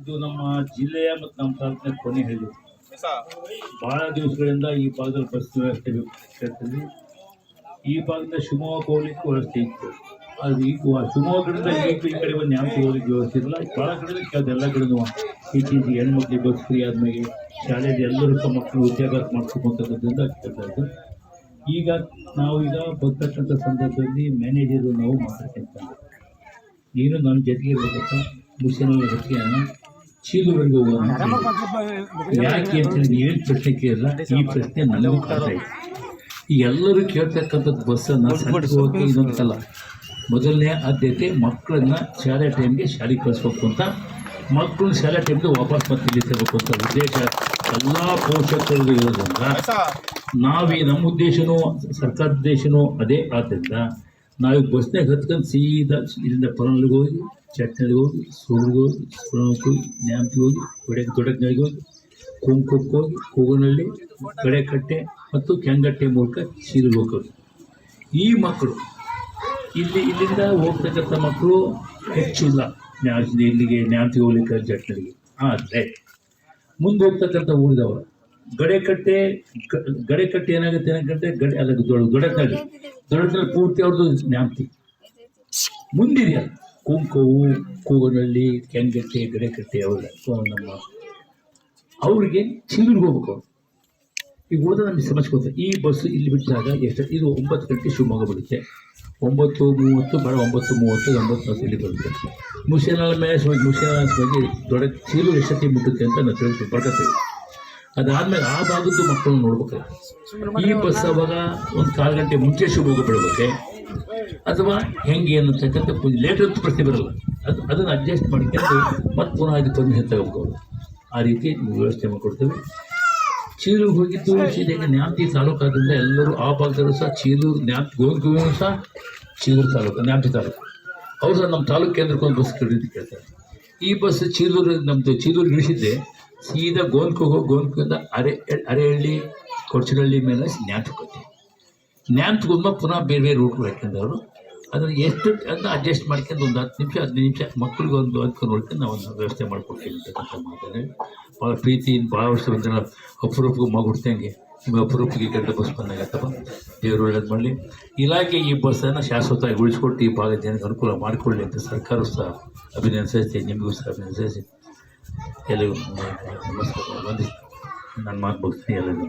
ಇದು ನಮ್ಮ ಜಿಲ್ಲೆಯ ಮತ್ತು ನಮ್ಮ ತಾಲೂಕಿನ ಕೊನೆ ಹಳ್ಳಿ. ಬಹಳ ದಿವಸಗಳಿಂದ ಈ ಭಾಗದಲ್ಲಿ ಬಸ್ ವ್ಯವಸ್ಥೆ ಬೇಕು. ಈ ಭಾಗದ ಶಿವಮೊಗ್ಗ ಹೋಗ್ಲಿಕ್ಕೆ ವ್ಯವಸ್ಥೆ ಇತ್ತು. ಅದು ಈಗ ಶಿವಮೊಗ್ಗದಿಂದ ಈ ಕಡೆ ಒಂದು ನ್ಯಾಮತಿ ಹೋಗ್ಲಿಕ್ಕೆ ವ್ಯವಸ್ಥೆ ಇರಲ್ಲ. ಭಾಳ ಕಡೆ ಕೇಳ್ದು ಎಲ್ಲ ಕಡೆನೂ ಇತ್ತೀಚೆಗೆ ಹೆಣ್ಮಕ್ಳಿಗೆ ಬಸ್ ಫ್ರೀ ಆದ್ಮೇಲೆ ಶಾಲೆಯಲ್ಲಿ ಎಲ್ಲರೂ ಸಹ ಮಕ್ಕಳು ವಿದ್ಯಾಭ್ಯಾಸ ಮಾಡ್ಕೊಬೇಕಂತದ್ರಿಂದ ಕೇಳ್ತಾ ಇದ್ದು. ಈಗ ನಾವೀಗ ಬರ್ತಕ್ಕಂಥ ಸಂದರ್ಭದಲ್ಲಿ ಮ್ಯಾನೇಜರು ನಾವು ಮಾತಾಡ್ಕೊಂತ ನೀನು ನಮ್ಮ ಜೊತೆಗೆ ಇರಬೇಕಂತ ಮುಸೇನಲ್ಲ ಜೊತೆಗೆ ಚೀಲುವರೆಗೆ ಹೋಗೋಣ. ಯಾಕೆ ಅಂತೇಳಿ ನೀವೇನು ಪ್ರಶ್ನೆ ಕೇಳಿಲ್ಲ, ಈ ಪ್ರಶ್ನೆ ನನಗೂ ಕಾಡ್ತಾ ಇದೆ. ಈ ಎಲ್ಲರೂ ಕೇಳ್ತಕ್ಕಂಥದ್ದು ಬಸ್ಸನ್ನು ಹೋಗಿ ಇದೊಂದಲ್ಲ. ಮೊದಲನೇ ಆದ್ಯತೆ ಮಕ್ಕಳನ್ನ ಶಾಲೆ ಟೈಮ್ಗೆ ಶಾಲೆಗೆ ಕಳಿಸ್ಬೇಕು ಅಂತ, ಮಕ್ಕಳು ಶಾಲೆ ಟೈಮ್ಗೆ ವಾಪಸ್ ಮತ್ತೆ ಇಲ್ಲಿ ತರಬೇಕು ಅಂತ ಉದ್ದೇಶ ಎಲ್ಲ ಪೋಷಕರಿಗೂ ಇರೋದ್ರಿಂದ ನಮ್ಮ ಉದ್ದೇಶನೂ ಸರ್ಕಾರದ ಉದ್ದೇಶನೂ ಅದೇ. ಆದ್ದರಿಂದ ನಾವು ಬಸ್ನಾಗ ಹತ್ಕೊಂಡು ಸೀದಾ ಇಲ್ಲಿಂದ ಪರನಲ್ಲಿಗೆ ಹೋಗಿ, ಚಟ್ನಳ್ಳಿಗೆ ಹೋಗಿ, ಸೂರಿಗೆ ಹೋಗಿ, ಸುರಮಕ್ಕೆ ಹೋಗಿ, ನ್ಯಾಮತಿಗೆ ಹೋಗಿ, ದೊಡ್ಡಕ್ನಳ್ಳಿಗೆ ಹೋಗಿ, ಕುಂಕಕ್ಕೆ ಹೋಗಿ, ಕೂಗನಹಳ್ಳಿ, ಕಡೆಕಟ್ಟೆ ಮತ್ತು ಕೆಂಗಟ್ಟೆ ಮೂಲಕ ಸೀರಿಗೆ ಹೋಗೋದು. ಈ ಮಕ್ಕಳು ಇಲ್ಲಿಂದ ಹೋಗ್ತಕ್ಕಂಥ ಮಕ್ಕಳು ಹೆಚ್ಚಿಲ್ಲ ಇಲ್ಲಿಗೆ ನ್ಯಾಮತಿಗೆ ಹೋಗ್ಲಿಕ್ಕೆ ಚಟ್ನಳ್ಳಿಗೆ. ಆದರೆ ಮುಂದೆ ಹೋಗ್ತಕ್ಕಂಥ ಊರಿದವರು ಗಡೆಕಟ್ಟೆ ಏನಾಗುತ್ತೆ ಅಲ್ಲ ದೊಡ್ಡಕ್ನಳ್ಳಿ ಪೂರ್ತಿ ಅವ್ರದ್ದು ನ್ಯಾಮತಿ ಮುಂದಿದೆಯಲ್ಲ. ಕುಂಕವು, ಕೂಗನಹಳ್ಳಿ, ಕೆಂಗಟ್ಟೆ, ಗಡೆಕಟ್ಟೆ ನಮ್ಮ ಅವ್ರಿಗೆ ಚಿಲ್ಲೂರಿಗೆ ಹೋಗ್ಬೇಕು. ಈಗ ಹೋದ್ರೆ ನಮಗೆ ಸಮಸ್ಯೆ ಗೊತ್ತೆ. ಈ ಬಸ್ಸು ಇಲ್ಲಿ ಬಿಟ್ಟಾಗ ಇದು 9 ಗಂಟೆ ಶಿವಮೊಗ್ಗ ಬಿಡುತ್ತೆ. 9:30 ಬೇಡ 9:30 9:40 ಇಲ್ಲಿ ಬರುತ್ತೆ. ಮುಸೇನಾಳ ಬಗ್ಗೆ ದೊಡ್ಡ ಚೀಲೂರು ಎಷ್ಟೊತ್ತಿಗೆ ಮುಟ್ಟುತ್ತೆ ಅಂತ ನಾವು ತಿಳ್ಕೊಳ್ತೇವೆ. ಅದಾದ್ಮೇಲೆ ಆ ಭಾಗದ್ದು ಮಕ್ಕಳನ್ನ ನೋಡ್ಬೇಕಲ್ಲ. ಈ ಬಸ್ ಅವಾಗ ಒಂದು 1/4 ಗಂಟೆ ಮುಂಚೆ ಶಿವಮೊಗ್ಗ ಬಿಡಬೇಕೆ ಅಥವಾ ಹೆಂಗೆ ಅನ್ನತಕ್ಕಂಥ ಲೇಟ್ ಅಂತೂ ಪ್ರಶ್ನೆ ಬರಲ್ಲ. ಅದನ್ನು ಅಡ್ಜಸ್ಟ್ ಮಾಡಿಕೊಂಡು ಮತ್ತೆ ಪುನಃ ಇದು ಪರ್ಮಿಷನ್ ತಗೋಬೇಕು. ಆ ರೀತಿ ವ್ಯವಸ್ಥೆ ಮಾಡಿಕೊಡ್ತೇವೆ. ಚೀಲೂರು ಹೋಗಿದ್ದು ಸೀದಾ ನ್ಯಾಮತಿ ತಾಲೂಕಾದ್ರಿಂದ ಎಲ್ಲರೂ ಆ ಭಾಗದಲ್ಲೂ ಸಹ ಚೀಲೂರು ಗೋವಿಂದಗೂ ಸಹ ಚೀಲೂರು ತಾಲೂಕು, ನ್ಯಾಮತಿ ತಾಲೂಕು ಅವ್ರು ಸಹ ನಮ್ಮ ತಾಲೂಕು ಕೇಂದ್ರಕ್ಕೆ ಒಂದು ಬಸ್ ಕರೀತಿ ಕೇಳ್ತಾರೆ. ಈ ಬಸ್ ನಮ್ಮದು ಚೀಲೂರು ಇಳಿಸಿದ್ದೆ ಸೀದಾ ಗೋವಿಂದದಿಂದ ಅರೆಹಳ್ಳಿ, ಕೊಡ್ಚನಹಳ್ಳಿ ಮೇಲೆ ನ್ಯಾಮತಿಗೆ ಹೋದ್ಮ ಪುನಃ ಬೇರೆ ರೂಟ್ಗಳು ಹಾಕ್ಕೊಂಡವರು. ಅದನ್ನು ಎಷ್ಟು ಅದನ್ನ ಅಡ್ಜಸ್ಟ್ ಮಾಡ್ಕೊಂಡು ಒಂದು 10 ನಿಮಿಷ 15 ನಿಮಿಷ ಮಕ್ಕಳಿಗೆ ಒಂದು ಅಂದ್ಕೊಂಡು ನೋಡ್ಕೊಂಡು ನಾವು ಒಂದು ವ್ಯವಸ್ಥೆ ಮಾಡ್ಕೊಡ್ತೀವಿ ಅಂತಕ್ಕಂಥ ಮಾತನ್ನು ಭಾಳ ಪ್ರೀತಿಯಿಂದ ಭಾಳ ವರ್ಷ ಬಂದ ಅಪರೂಪಕ್ಕೆ ಮಗು ಹುಡ್ತಂಗೆ ನಿಮಗೆ ಅಪರೂಪಕ್ಕೆ ಗಂಟೆ ಬಸ್ ಬಂದಾಗತ್ತಪ್ಪ. ದೇವರು ಒಳ್ಳೇದು ಮಾಡಲಿ. ಇಲಾಖೆ ಈ ಬಸ್ಸನ್ನು ಶಾಶ್ವತವಾಗಿ ಉಳಿಸ್ಕೊಟ್ಟು ಈ ಭಾಗದ ಜನಕ್ಕೆ ಅನುಕೂಲ ಮಾಡಿಕೊಳ್ಳಿ ಅಂತ ಸರ್ಕಾರವು ಸಹ ಅಭಿನಂದಿಸಿ, ನಿಮಗೂ ಸಹ ಅಭಿನಂದಿಸಿ ಎಲ್ಲರಿಗೂ ನಮಸ್ಕಾರ. ಬಂದು ನನ್ನ ಮಾತು ಮುಗಿಸ್ತೀನಿ. ಎಲ್ಲರಿಗೂ